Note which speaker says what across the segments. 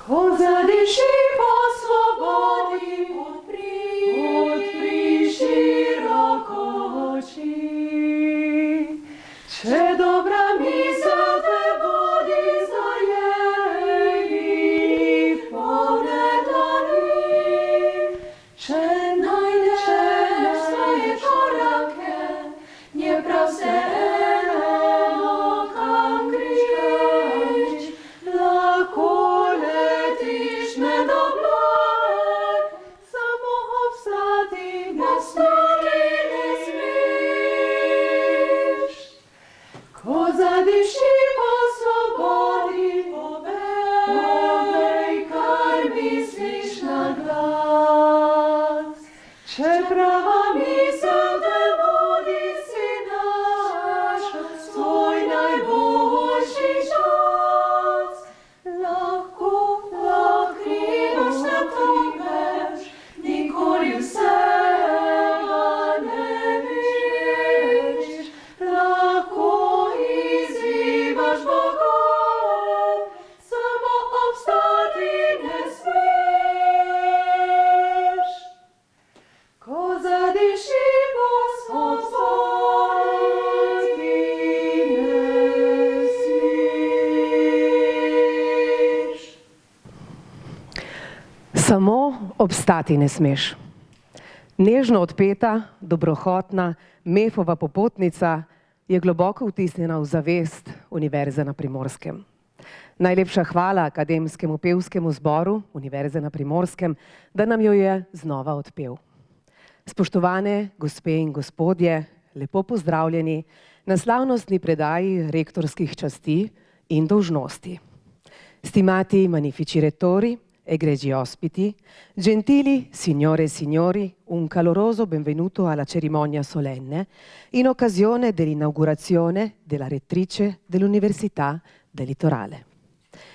Speaker 1: Ko zadiši po svobodi, odpri široko oči. Če dobra misel te vodi, zajemi polne dlani. Če najdeš svoje korake, je prav vseeno, kam greš. Lahko letiš med oblak, samo obstati ne smeš. Ko zadiši po svobodi, povej, kar misliš na glas. Če prava misel te vodi, si našel svoj najboljši čas. Lahko krivaš se topeš, nikoli vsega ne veš. Lahko izzivaš bogov, samo obstati ne smeš. Ko zadiši po svobodi, ne smeš.
Speaker 2: Samo obstati ne smeš. Nežno odpeta, dobrohotna, Mefova popotnica je globoko vtisnjena v zavest Univerze na Primorskem. Najlepša hvala Akademskemu pevskemu zboru Univerze na Primorskem, da nam jo je znova odpel. Spoštovane gospe in gospodje, lepo pozdravljeni na slavnostni predaji rektorskih časti in dolžnosti. Stimati magnifici rettori, egregi ospiti, gentili signore e signori, un caloroso benvenuto alla cerimonia solenne in occasione dell'inaugurazione della rettrice dell'Università del Litorale.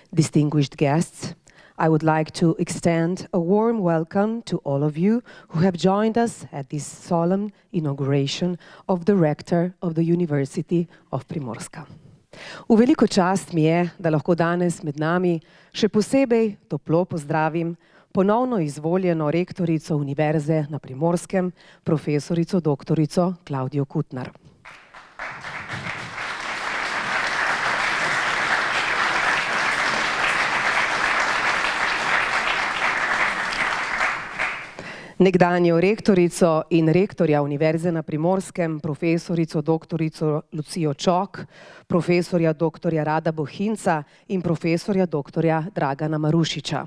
Speaker 2: Distinguished guests, I would like to extend a warm welcome to all of you who have joined us at this solemn inauguration of the rector of the University of Primorska. V veliko čast mi je, da lahko danes med nami še posebej toplo pozdravim ponovno izvoljeno rektorico Univerze na Primorskem, profesorico doktorico Klavdijo Kutnar. Nekdanjo rektorico in rektorja Univerze na Primorskem, profesorico doktorico Lucijo Čok, profesorja doktorja Rada Bohinca in profesorja doktorja Dragana Marušiča.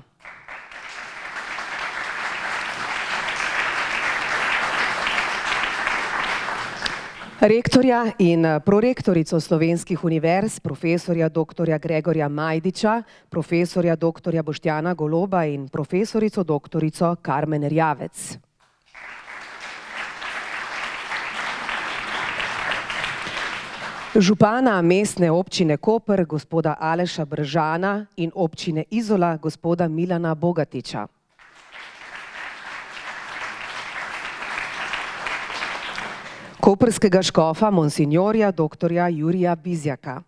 Speaker 2: Rektorja in prorektorico slovenskih univerz, profesorja doktorja Gregorja Majdiča, profesorja doktorja Boštjana Goloba in profesorico doktorico Karmen Erjavec. Župana mestne občine Koper, gospoda Aleša Bržana in občine Izola, gospoda Milana Bogatiča. Koprskega škofa monsinjorja doktorja Jurija Bizjaka.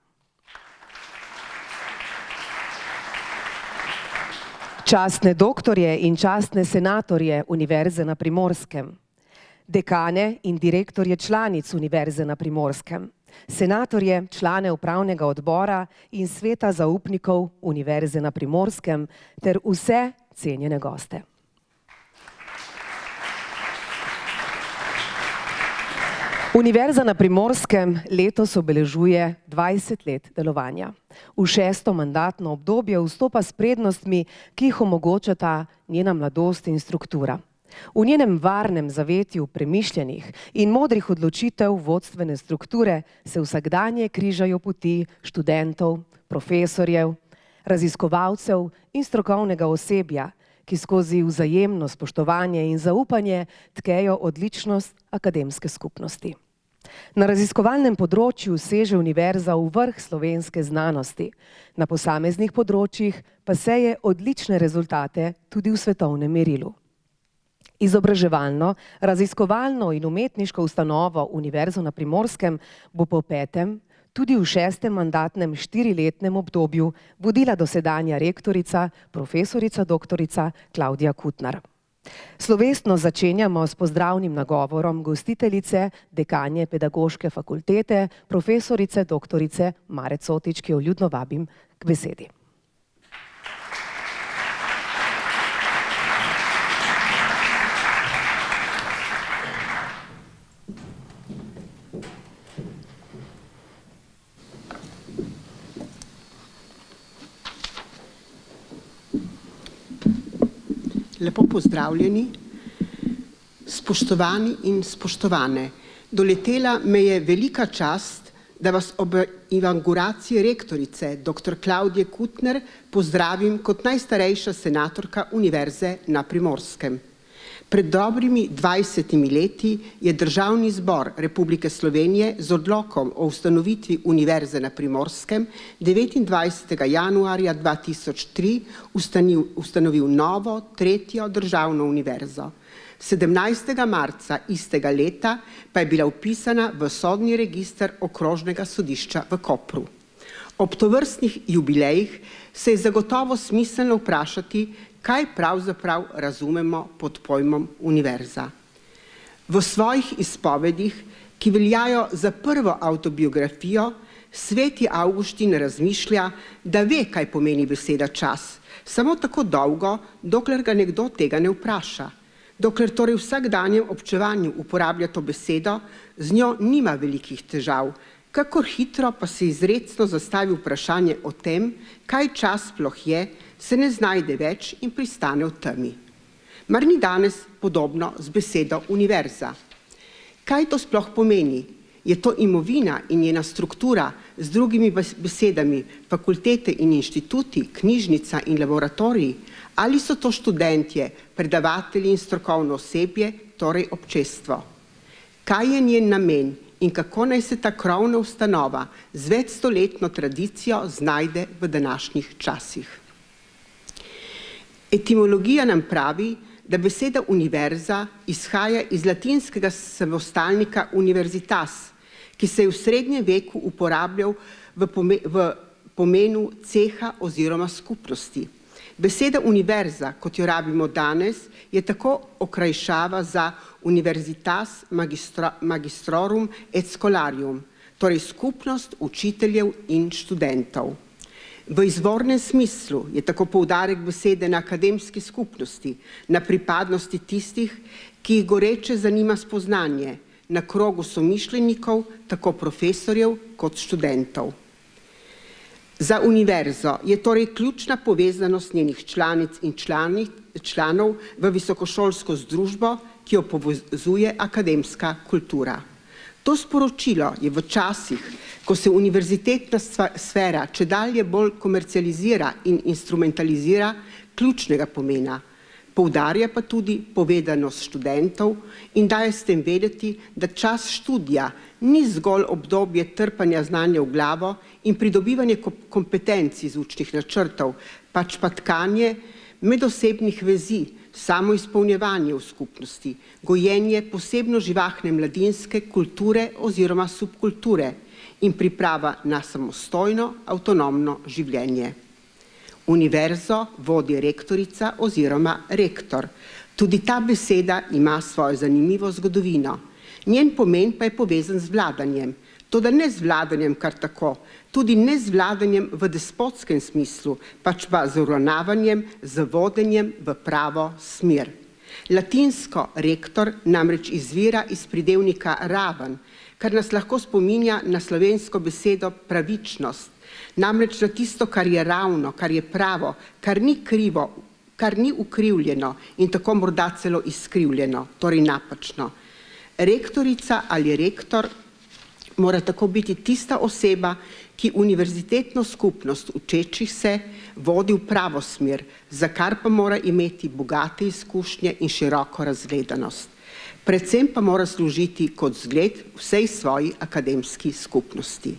Speaker 2: Častne doktorje in častne senatorje Univerze na Primorskem. Dekane in direktorje članic Univerze na Primorskem. Senatorje, člane upravnega odbora in sveta zaupnikov Univerze na Primorskem ter vse cenjene goste. Univerza na Primorskem letos obeležuje 20 let delovanja. V 6. mandatno obdobje vstopa s prednostmi, ki jih omogočata njena mladost in struktura. V njenem varnem zavetju premišljenih in modrih odločitev vodstvene strukture se vsakdanje križajo poti študentov, profesorjev, raziskovalcev in strokovnega osebja, ki skozi vzajemno spoštovanje in zaupanje tkejo odličnost akademske skupnosti. Na raziskovalnem področju seže univerza v vrh slovenske znanosti, na posameznih področjih pa seje odlične rezultate tudi v svetovnem merilu. Izobraževalno, raziskovalno in umetniško ustanovo Univerzo na Primorskem bo po 5., tudi v 6. mandatnem 4-letnem obdobju vodila dosedanja rektorica, profesorica doktorica Klavdija Kutnar. Slovesno začenjamo s pozdravnim nagovorom gostiteljice, dekanje Pedagoške fakultete, profesorice doktorice Mare Cotič, ki jo vljudno vabim k besedi.
Speaker 3: Lepo pozdravljeni, spoštovani in spoštovane. Doletela me je velika čast, da vas ob inauguraciji rektorice dr. Klavdije Kutnar pozdravim kot najstarejša senatorka Univerze na Primorskem. Pred dobrimi 20 leti je Državni zbor Republike Slovenije z odlokom o ustanovitvi Univerze na Primorskem 29. januarja 2003 ustanovil novo, tretjo državno univerzo. 17. marca istega leta pa je bila vpisana v sodni register Okrožnega sodišča v Kopru. Ob tovrstnih jubilejih se je zagotovo smiselno vprašati, kaj pravzaprav razumemo pod pojmom univerza. V svojih izpovedih, ki veljajo za prvo avtobiografijo, sveti Avguštin razmišlja, da ve, kaj pomeni beseda čas, samo tako dolgo, dokler ga nekdo tega ne vpraša. Dokler torej v vsakdanjem občevanju uporablja to besedo, z njo nima velikih težav, kakor hitro pa se izrecno zastavi vprašanje o tem, kaj čas sploh je, se ne znajde več in pristane v temi. Mar ni danes podobno z besedo univerza? Kaj to sploh pomeni? Je to imovina in njena struktura, z drugimi besedami, fakultete in inštituti, knjižnica in laboratoriji, ali so to študentje, predavatelji in strokovno osebje, torej občestvo? Kaj je njen namen in kako naj se ta krovna ustanova z večstoletno tradicijo znajde v današnjih časih? Etimologija nam pravi, da beseda univerza izhaja iz latinskega samostalnika universitas, ki se je v srednjem veku uporabljal v pomenu ceha oziroma skupnosti. Beseda univerza, kot jo rabimo danes, je tako okrajšava za universitas magistrorum et scholarium, torej skupnost učiteljev in študentov. V izvornem smislu je tako poudarek besede na akademski skupnosti, na pripadnosti tistih, ki jih goreče zanima spoznanje, na krogu somišljenikov, tako profesorjev kot študentov. Za univerzo je torej ključna povezanost njenih članic in članov v visokošolsko združbo, ki jo povezuje akademska kultura. To sporočilo je v časih, ko se univerzitetna sfera čedalje bolj komercializira in instrumentalizira, ključnega pomena. Poudarja pa tudi povedanost študentov in daje s tem vedeti, da čas študija ni zgolj obdobje trpanja znanja v glavo in pridobivanje kompetenc iz učnih načrtov, pač pa tkanje medosebnih vezi, samoizpolnjevanje v skupnosti, gojenje posebno živahne mladinske kulture oziroma subkulture in priprava na samostojno, avtonomno življenje. Univerzo vodi rektorica oziroma rektor. Tudi ta beseda ima svojo zanimivo zgodovino. Njen pomen pa je povezan z vladanjem. Toda ne z vladanjem kar tako, tudi ne z vladanjem v despotskem smislu, pač pa z uravnavanjem, z vodenjem v pravo smer. Latinsko rektor namreč izvira iz pridevnika raven, kar nas lahko spominja na slovensko besedo pravičnost, namreč na tisto, kar je ravno, kar je pravo, kar ni krivo, kar ni ukrivljeno in tako morda celo izkrivljeno, torej napačno. Rektorica ali rektor mora tako biti tista oseba, ki univerzitetno skupnost učečih se vodi v pravo smer, za kar pa mora imeti bogate izkušnje in široko razgledanost. Predvsem pa mora služiti kot zgled vsej svoji akademski skupnosti.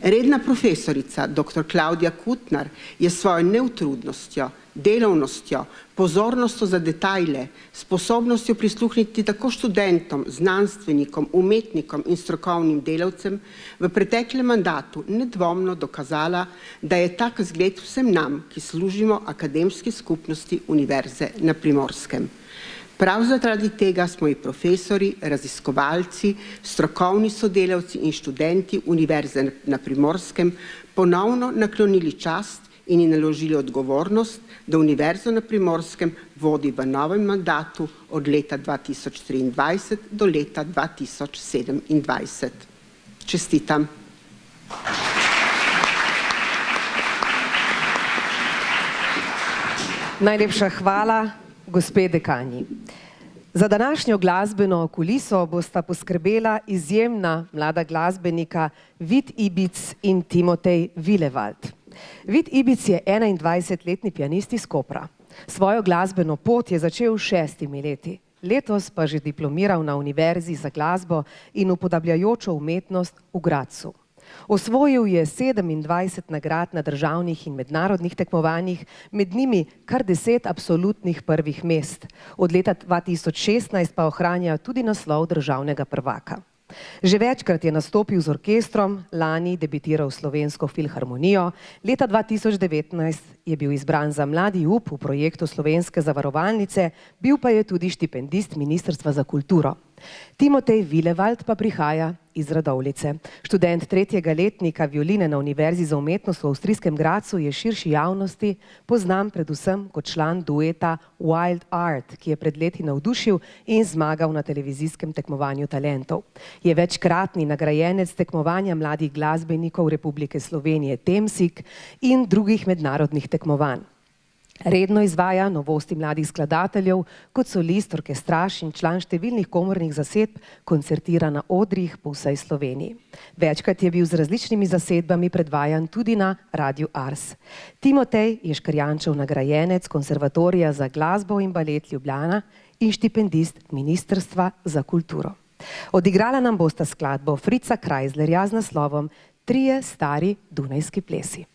Speaker 3: Redna profesorica dr. Klaudija Kutnar je s svojo neutrudnostjo, delovnostjo, pozornostjo za detajle, sposobnostjo prisluhniti tako študentom, znanstvenikom, umetnikom in strokovnim delavcem v preteklem mandatu nedvomno dokazala, da je tak zgled vsem nam, ki služimo akademski skupnosti Univerze na Primorskem. Prav zaradi tega smo ji profesori, raziskovalci, strokovni sodelavci in študenti Univerze na Primorskem ponovno naklonili čast in ji naložili odgovornost, da Univerzo na Primorskem vodi v novem mandatu od leta 2023 do leta 2027. Čestitam.
Speaker 2: Najlepša hvala, gospe dekanji. Za današnjo glasbeno kuliso bosta poskrbela izjemna mlada glasbenika Vid Ibic in Timotej Willewald. Vid Ibic je 21-letni pianist iz Kopra. Svojo glasbeno pot je začel s 6 leti. Letos pa že diplomiral na Univerzi za glasbo in upodabljajočo umetnost v Gradcu. Osvojil je 27 nagrad na državnih in mednarodnih tekmovanjih, med njimi kar 10 absolutnih prvih mest. Od leta 2016 pa ohranja tudi naslov državnega prvaka. Že večkrat je nastopil z orkestrom, lani debitiral Slovensko filharmonijo, leta 2019 je bil izbran za mladi up v projektu Slovenske zavarovalnice, bil pa je tudi štipendist Ministrstva za kulturo. Timotej Willewald pa prihaja iz Radovljice. Študent 3. letnika violine na Univerzi za umetnost v avstrijskem Gradcu je širši javnosti poznan predvsem kot član dueta Wild Art, ki je pred leti navdušil in zmagal na televizijskem tekmovanju talentov. Je večkratni nagrajenec tekmovanja mladih glasbenikov Republike Slovenije Temsik in drugih mednarodnih tekmovanj. Redno izvaja novosti mladih skladateljev, kot solist, orkestraš in član številnih komornih zasedb, koncertira na odrih po vsej Sloveniji. Večkrat je bil z različnimi zasedbami predvajan tudi na Radiu Ars. Timotej je Škrjančev nagrajenec Konservatorija za glasbo in balet Ljubljana in štipendist Ministrstva za kulturo. Odigrala nam bosta skladbo Fritza Kreislerja z naslovom Trije stari dunajski plesi.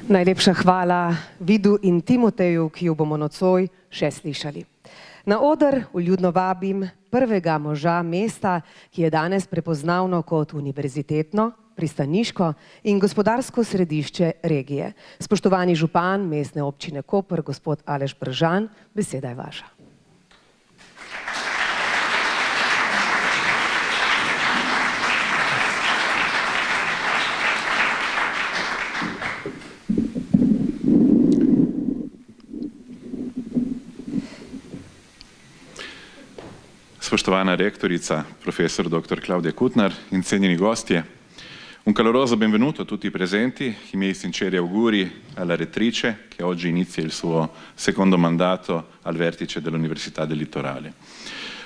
Speaker 2: Najlepša hvala Vidu in Timoteju, ki jo bomo nocoj še slišali. Na oder vljudno vabim prvega moža mesta, ki je danes prepoznavno kot univerzitetno, pristaniško in gospodarsko središče regije. Spoštovani župan mestne občine Koper, gospod Aleš Bržan, beseda je vaša.
Speaker 4: Spoštovana rektorica, profesor dr. Claudia Kutnar in cenjeni gostje, un caloroso benvenuto a tutti i presenti, i miei sinceri auguri alla rettrice che oggi inizia il suo secondo mandato al vertice dell'Università del Litorale.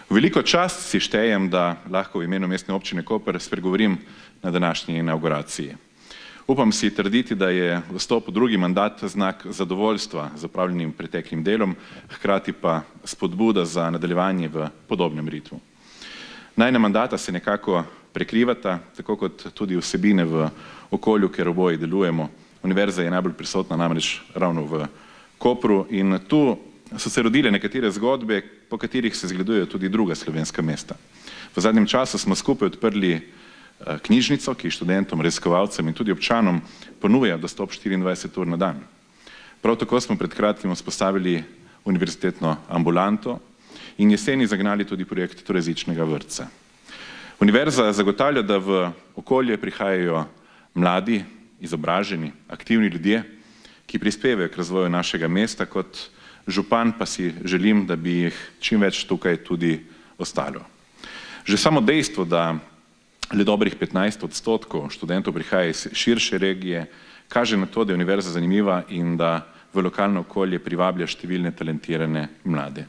Speaker 4: V veliko čast si štejem, da lahko v imenu mestne občine Koper spregovorim na današnji inauguraciji. Upam si trditi, da je vstop v drugi mandat znak zadovoljstva z opravljenim preteklim delom, hkrati pa spodbuda za nadaljevanje v podobnem ritmu. Najina mandata se nekako prekrivata, tako kot tudi vsebine v okolju, kjer oboji delujemo. Univerza je najbolj prisotna namreč ravno v Kopru in tu so se rodile nekatere zgodbe, po katerih se zgledujejo tudi druga slovenska mesta. V zadnjem času smo skupaj odprli knjižnico, ki študentom, raziskovalcem in tudi občanom ponuja dostop 24 ur na dan. Prav tako smo pred kratkim vzpostavili univerzitetno ambulanto in jeseni zagnali tudi projekt trojezičnega vrtca. Univerza zagotavlja, da v okolje prihajajo mladi, izobraženi, aktivni ljudje, ki prispevajo k razvoju našega mesta, kot župan pa si želim, da bi jih čim več tukaj tudi ostalo. Že samo dejstvo, da le dobrih 15% študentov prihaja iz širše regije, kaže na to, da je univerza zanimiva in da v lokalno okolje privablja številne talentirane mlade.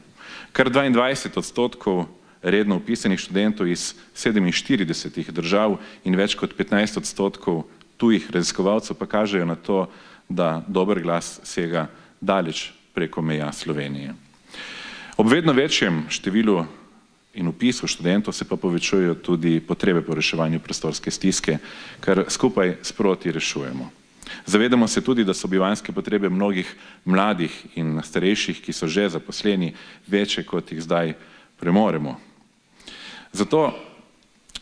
Speaker 4: Kar 22% redno upisanih študentov iz 47 držav in več kot 15% tujih raziskovalcev pa kažejo na to, da dober glas sega daleč preko meja Slovenije. Ob vedno večjem številu in vpisu študentov se pa povečujejo tudi potrebe po reševanju prostorske stiske, kar skupaj sproti rešujemo. Zavedamo se tudi, da so bivanjske potrebe mnogih mladih in starejših, ki so že zaposleni, večje, kot jih zdaj premoremo. Zato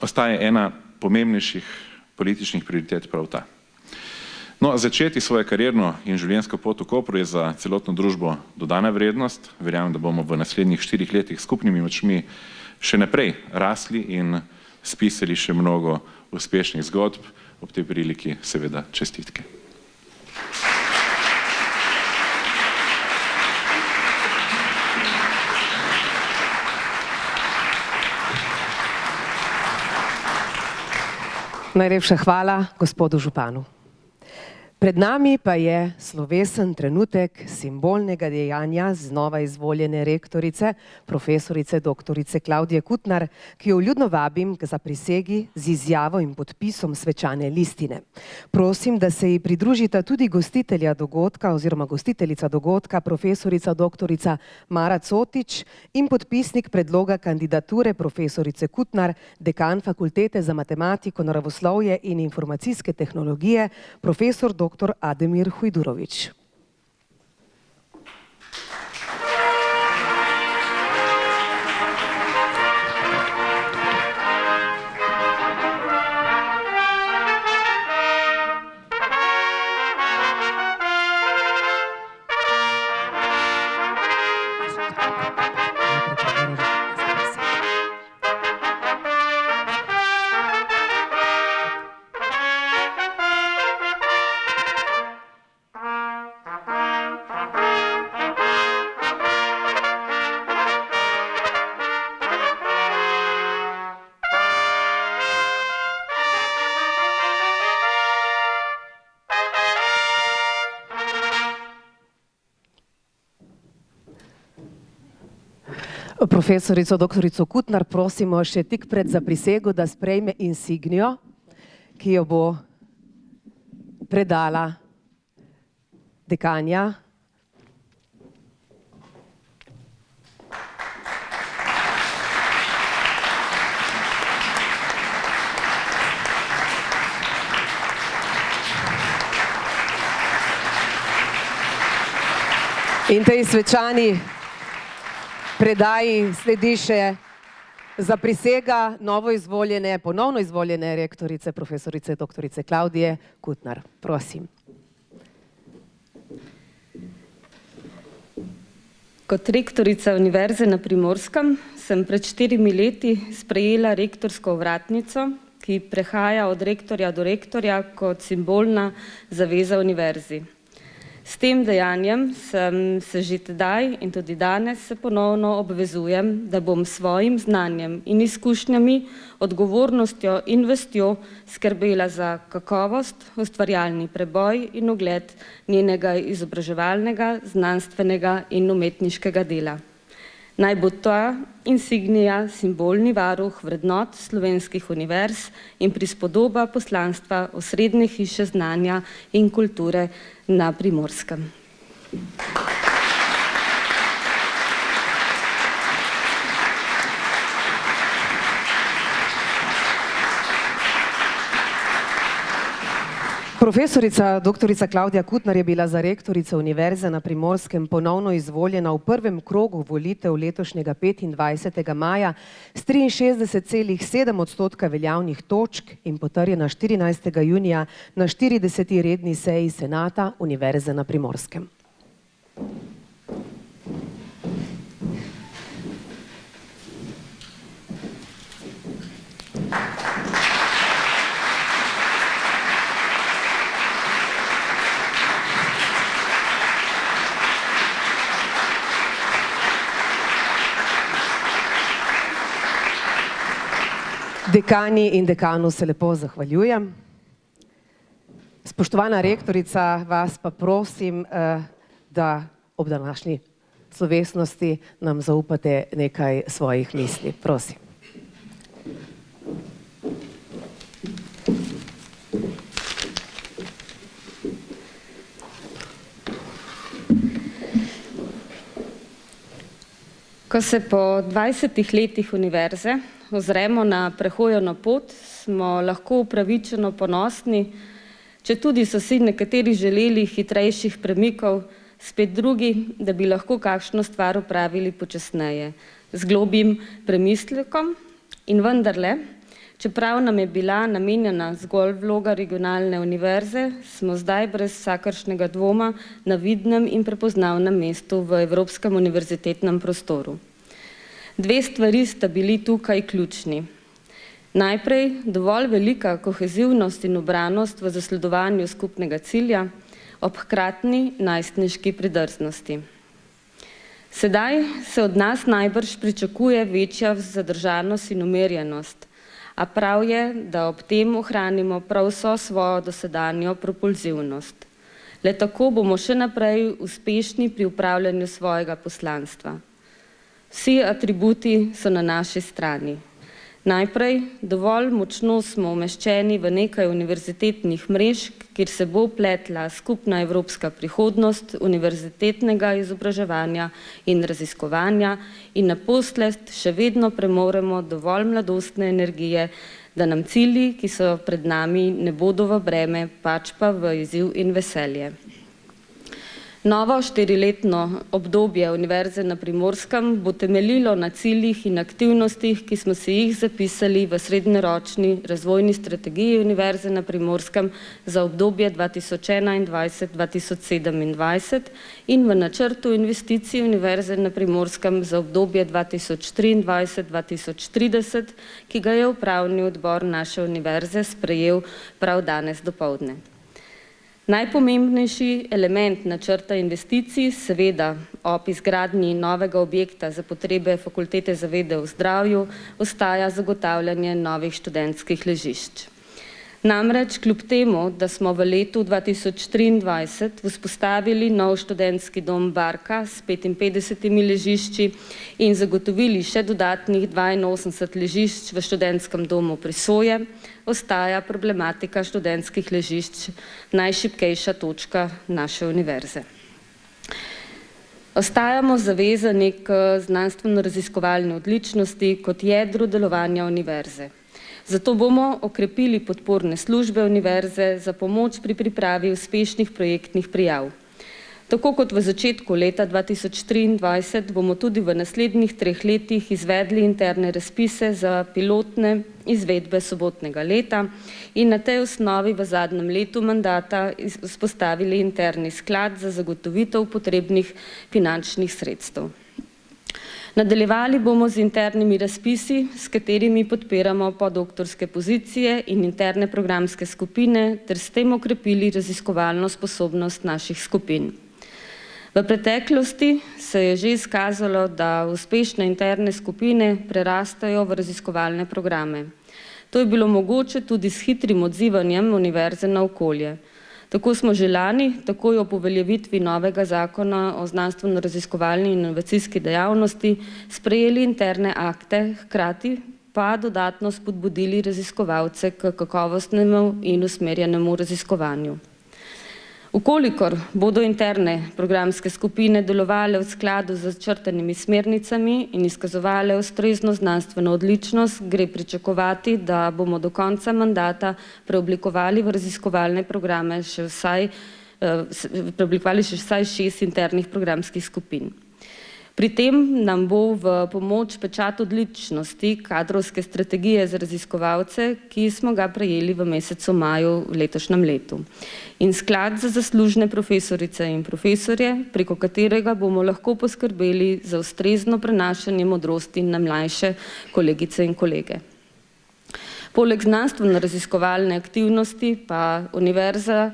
Speaker 4: ostaje ena pomembnejših političnih prioritet prav ta. No, začeti svojo karierno in življenjsko pot v Kopru je za celotno družbo dodana vrednost. Verjamem, da bomo v naslednjih 4 letih skupnimi močmi še naprej rasli in spisali še mnogo uspešnih zgodb. Ob tej priliki seveda čestitke.
Speaker 2: Najlepša hvala gospodu županu. Pred nami pa je slovesen trenutek simbolnega dejanja znova izvoljene rektorice, profesorice doktorice Claudije Kutnar, ki jo vljudno vabim k zaprisegi z izjavo in podpisom svečane listine. Prosim, da se ji pridružita tudi gostitelja dogodka oziroma gostiteljica dogodka, profesorica doktorica Mara Cotič in podpisnik predloga kandidature profesorice Kutnar, dekan Fakultete za matematiko, naravoslovje in informacijske tehnologije, profesor dr. Ademir Hujdurović. Profesorico doktorico Kutnar prosimo še tik pred zaprisego, da sprejme insignijo, ki jo bo predala dekanja. In tej svečani predaji sledi še zaprisega ponovno izvoljene rektorice, profesorice doktorice Klavdije Kutnar. Prosim.
Speaker 5: Kot rektorica Univerze na Primorskem sem pred 4 leti sprejela rektorsko ovratnico, ki prehaja od rektorja do rektorja kot simbolna zaveza univerzi. S tem dejanjem sem se že tedaj in tudi danes se ponovno obvezujem, da bom svojim znanjem in izkušnjami, odgovornostjo in vestjo skrbela za kakovost, ustvarjalni preboj in ugled njenega izobraževalnega, znanstvenega in umetniškega dela. Naj bo ta insignija simbolni varuh vrednot slovenskih univerz in prispodoba poslanstva osrednje hiše znanja in kulture na Primorskem.
Speaker 2: Profesorica doktorica Klavdija Kutnar je bila za rektorico Univerze na Primorskem ponovno izvoljena v prvem krogu volitev letošnjega 25. maja s 63,7% veljavnih točk in potrjena 14. junija na 40. redni seji Senata Univerze na Primorskem. Dekani in dekanu se lepo zahvaljujem. Spoštovana rektorica, vas pa prosim, da ob današnji slovesnosti nam zaupate nekaj svojih misli. Prosim.
Speaker 5: Ko se po 20 letih univerze ozremo na prehojeno pot, smo lahko upravičeno ponosni, četudi so si nekateri želeli hitrejših premikov, spet drugi, da bi lahko kakšno stvar opravili počasneje, z globim premislekom in vendarle, čeprav nam je bila namenjena zgolj vloga regionalne univerze, smo zdaj brez vsakršnega dvoma na vidnem in prepoznavnem mestu v evropskem univerzitetnem prostoru. Dve stvari sta bili tukaj ključni. Najprej dovolj velika kohezivnost in ubranost v zasledovanju skupnega cilja ob hkratni najstniški pridrznosti. Sedaj se od nas najbrž pričakuje večja zadržanost in umirjenost, a prav je, da ob tem ohranimo prav vso svojo dosedanjo propulzivnost. Le tako bomo še naprej uspešni pri upravljanju svojega poslanstva. Vsi atributi so na naši strani. Najprej, dovolj močno smo umeščeni v nekaj univerzitetnih mrež, kjer se bo pletla skupna evropska prihodnost univerzitetnega izobraževanja in raziskovanja in naposled še vedno premoremo dovolj mladostne energije, da nam cilji, ki so pred nami, ne bodo v breme, pač pa v izziv in veselje. Novo 4-letno obdobje Univerze na Primorskem bo temeljilo na ciljih in aktivnostih, ki smo si jih zapisali v srednjeročni razvojni strategiji Univerze na Primorskem za obdobje 2021-2027 in v načrtu investicij Univerze na Primorskem za obdobje 2023-2030, ki ga je upravni odbor naše univerze sprejel prav danes dopoldne. Najpomembnejši element načrta investicij, seveda ob izgradnji novega objekta za potrebe Fakultete za vede o zdravju, ostaja zagotavljanje novih študentskih ležišč. Namreč kljub temu, da smo v letu 2023 vzpostavili nov študentski dom Barka s 55 ležišči in zagotovili še dodatnih 82 ležišč v študentskem domu Prisoje, ostaja problematika študentskih ležišč najšibkejša točka naše univerze. Ostajamo zavezani k znanstveno-raziskovalni odličnosti kot jedru delovanja univerze. Zato bomo okrepili podporne službe univerze za pomoč pri pripravi uspešnih projektnih prijav. Tako kot v začetku leta 2023 bomo tudi v naslednjih 3 letih izvedli interne razpise za pilotne izvedbe sobotnega leta in na tej osnovi v zadnjem letu mandata vzpostavili interni sklad za zagotovitev potrebnih finančnih sredstev. Nadaljevali bomo z internimi razpisi, s katerimi podpiramo podoktorske pozicije in interne programske skupine ter s tem okrepili raziskovalno sposobnost naših skupin. V preteklosti se je že izkazalo, da uspešne interne skupine prerastajo v raziskovalne programe. To je bilo mogoče tudi s hitrim odzivanjem univerze na okolje. Tako smo že lani, takoj ob uveljavitvi novega zakona o znanstveno-raziskovalni in inovacijski dejavnosti, sprejeli interne akte, hkrati pa dodatno spodbudili raziskovalce k kakovostnemu in usmerjenemu raziskovanju. Ukolikor bodo interne programske skupine delovale v skladu z začrtanimi smernicami in izkazovale ustrezno znanstveno odličnost, gre pričakovati, da bomo do konca mandata preoblikovali v raziskovalne programe še vsaj 6 internih programskih skupin. Pri tem nam bo v pomoč pečat odličnosti kadrovske strategije za raziskovalce, ki smo ga prejeli v mesecu maju v letošnjem letu. In sklad za zaslužne profesorice in profesorje, preko katerega bomo lahko poskrbeli za ustrezno prenašanje modrosti na mlajše kolegice in kolege. Poleg znanstveno-raziskovalne aktivnosti pa univerza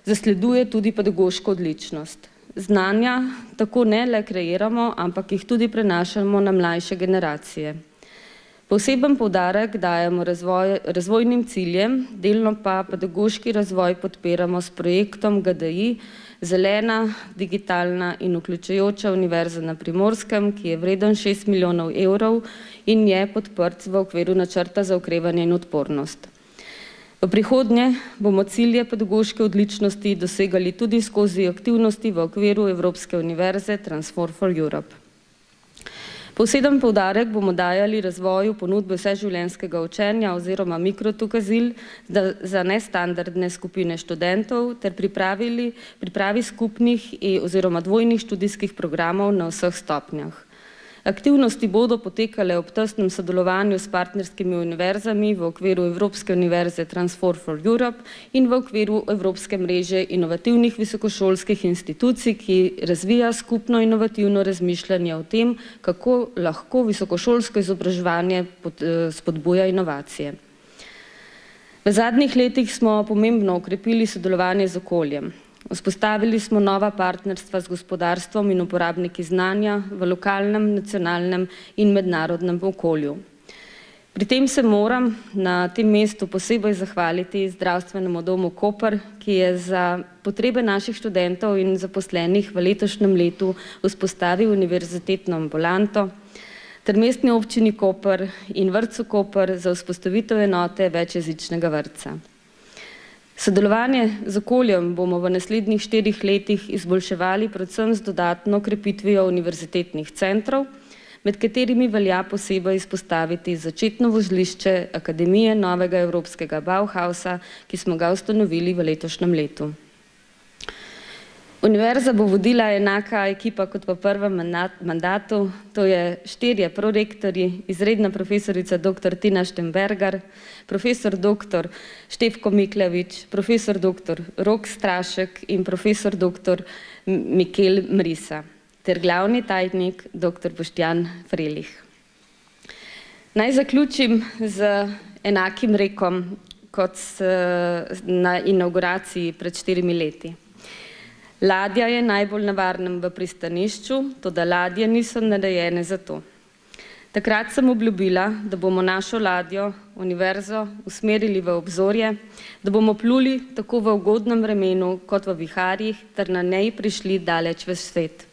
Speaker 5: zasleduje tudi pedagoško odličnost. Znanja tako ne le kreiramo, ampak jih tudi prenašamo na mlajše generacije. Poseben poudarek dajemo razvojnim ciljem, delno pa pedagoški razvoj podpiramo s projektom GDI Zelena, digitalna in vključujoča univerza na Primorskem, ki je vreden 6 milijonov evrov in je podprt v okviru načrta za okrevanje in odpornost. V prihodnje bomo cilje pedagoške odličnosti dosegali tudi skozi aktivnosti v okviru Evropske univerze Transform for Europe. Poseben poudarek bomo dajali razvoju ponudbe vseživljenjskega učenja oziroma mikrodokazil za nestandardne skupine študentov ter pripravi skupnih oziroma dvojnih študijskih programov na vseh stopnjah. Aktivnosti bodo potekale ob tesnem sodelovanju s partnerskimi univerzami v okviru Evropske univerze Transform for Europe in v okviru Evropske mreže inovativnih visokošolskih institucij, ki razvija skupno inovativno razmišljanje o tem, kako lahko visokošolsko izobraževanje spodbuja inovacije. V zadnjih letih smo pomembno okrepili sodelovanje z okoljem. Vzpostavili smo nova partnerstva z gospodarstvom in uporabniki znanja v lokalnem, nacionalnem in mednarodnem okolju. Pri tem se moram na tem mestu posebej zahvaliti Zdravstvenemu domu Koper, ki je za potrebe naših študentov in zaposlenih v letošnjem letu vzpostavil univerzitetno ambulanto, ter Mestni občini Koper in vrtcu Koper za vzpostavitev enote večjezičnega vrtca. Sodelovanje z okoljem bomo v naslednjih 4 letih izboljševali predvsem z dodatno krepitvijo univerzitetnih centrov, med katerimi velja posebej izpostaviti začetno vozlišče Akademije novega evropskega Bauhausa, ki smo ga ustanovili v letošnjem letu. Univerza bo vodila enaka ekipa kot v prvem mandatu, to je 4 prorektorji, izredna profesorica dr. Tina Štembergar, profesor dr. Štefko Miklevič, profesor dr. Rok Strašek in profesor dr. Mikel Mrisa, ter glavni tajnik dr. Boštjan Frelih. Naj zaključim z enakim rekom kot na inauguraciji pred 4 leti. Ladja je najbolj nevarna v pristanišču, toda ladje niso narejene za to. Takrat sem obljubila, da bomo našo ladjo, univerzo, usmerili v obzorje, da bomo pluli tako v ugodnem vremenu kot v viharjih ter na njej prišli daleč v svet.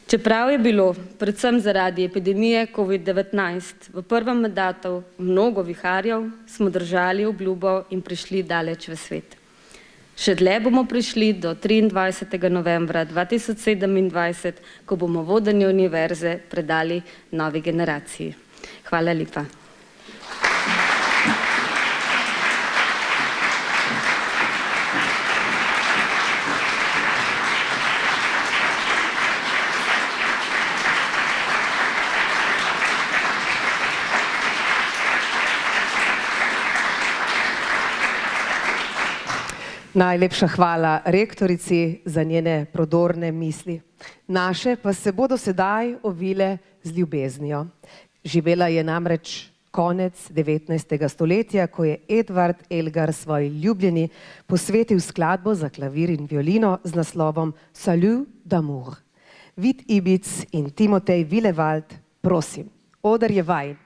Speaker 5: Čeprav je bilo, predvsem zaradi epidemije COVID-19, v prvem mandatu mnogo viharjev, smo držali obljubo in prišli daleč v svet. Še dlje bomo prišli do 23. novembra 2027, ko bomo vodenje univerze predali novi generaciji. Hvala lepa.
Speaker 2: Najlepša hvala rektorici za njene prodorne misli. Naše pa se bodo sedaj ovile z ljubeznijo. Živela je namreč konec 19. stoletja, ko je Edvard Elgar svoji ljubljeni posvetil skladbo za klavir in violino z naslovom Salut d'amour. Vid Ibic in Timotej Willewald, prosim, oder je vajin.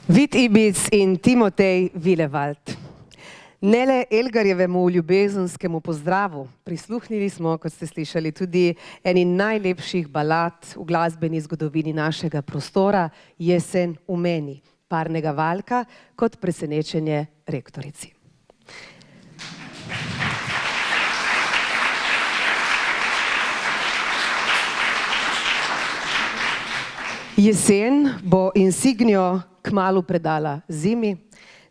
Speaker 2: Vid Ibic in Timotej Vilevald. Ne le Elgarjevemu ljubezenskemu pozdravu, prisluhnili smo, kot ste slišali, tudi eni najlepših balad v glasbeni zgodovini našega prostora, Jesen v meni, parnega valka kot presenečenje rektorici. Jesen bo insignijo kmalu predala zimi.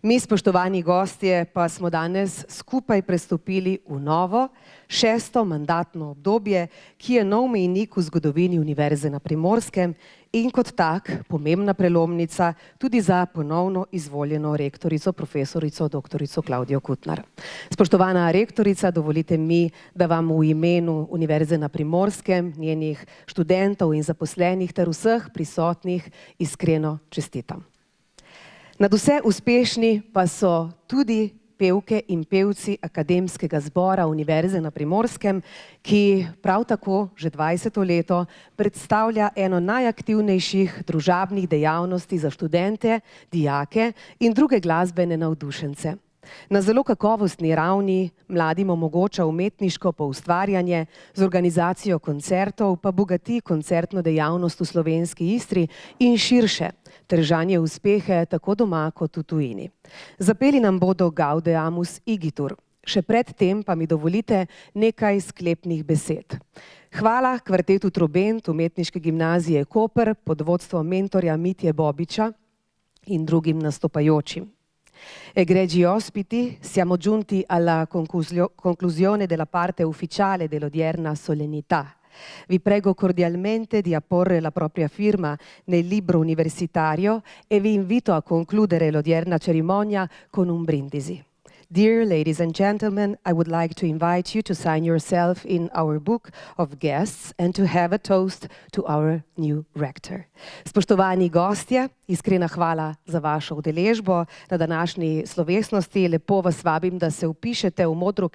Speaker 2: Mi, spoštovani gostje, pa smo danes skupaj prestopili v novo, 6. mandatno obdobje, ki je nov mejnik v zgodovini Univerze na Primorskem in kot tak pomembna prelomnica tudi za ponovno izvoljeno rektorico, profesorico dr. Klavdijo Kutnar. Spoštovana rektorica, dovolite mi, da vam v imenu Univerze na Primorskem, njenih študentov in zaposlenih ter vseh prisotnih iskreno čestitam. Nadvse uspešni pa so tudi pevke in pevci Akademskega zbora Univerze na Primorskem, ki prav tako že 20. leto predstavlja eno najaktivnejših družabnih dejavnosti za študente, dijake in druge glasbene navdušence. Na zelo kakovostni ravni mladim omogoča umetniško poustvarjanje, z organizacijo koncertov pa bogati koncertno dejavnost v slovenski Istri in širše, ter žanje uspehe tako doma kot v tujini. Zapeli nam bodo Gaudeamus Igitur. Še predtem pa mi dovolite nekaj sklepnih besed. Hvala kvartetu Trobent Umetniške gimnazije Koper pod vodstvom mentorja Mitje Bobiča in drugim nastopajočim. Egregi ospiti, siamo giunti alla conclusione della parte ufficiale dell'odierna solennità. Vi prego cordialmente di apporre la propria firma nel libro universitario e vi invito a concludere l'odierna cerimonia con un brindisi. Dear ladies and gentlemen, I would like to invite you to sign yourself in our book of guests and to have a toast to our new rector. Spoštovani gostje, iskrena hvala za vašo udeležbo na današnji slovesnosti. Lepo vas vabim, da se vpišete v modro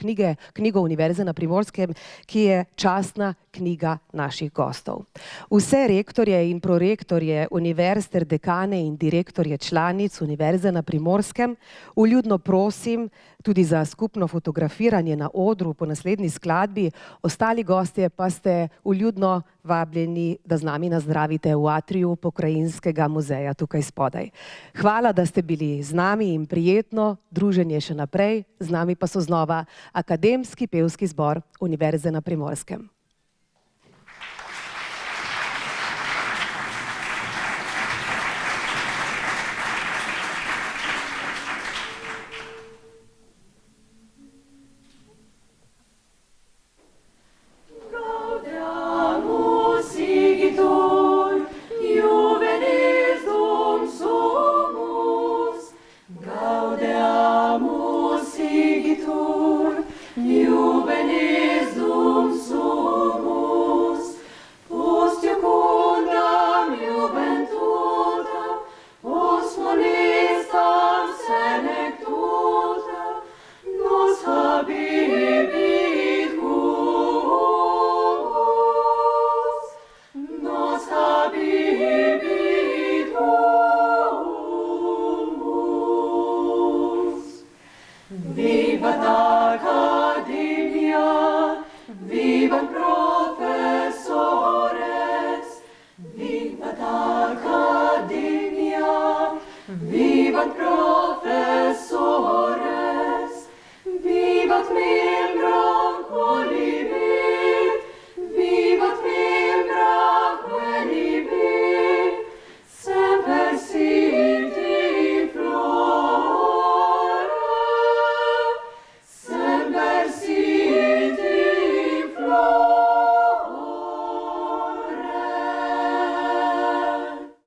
Speaker 2: knjigo Univerze na Primorskem, ki je častna knjiga naših gostov. Vse rektorje in prorektorje univerz ter dekane in direktorje članic Univerze na Primorskem vljudno prosim tudi za skupno fotografiranje na odru po naslednji skladbi. Ostali gostje pa ste vljudno vabljeni, da z nami nazdravite v atriju Pokrajinskega muzeja tukaj spodaj. Hvala, da ste bili z nami in prijetno druženje še naprej. Z nami pa so znova Akademski pevski zbor Univerze na Primorskem.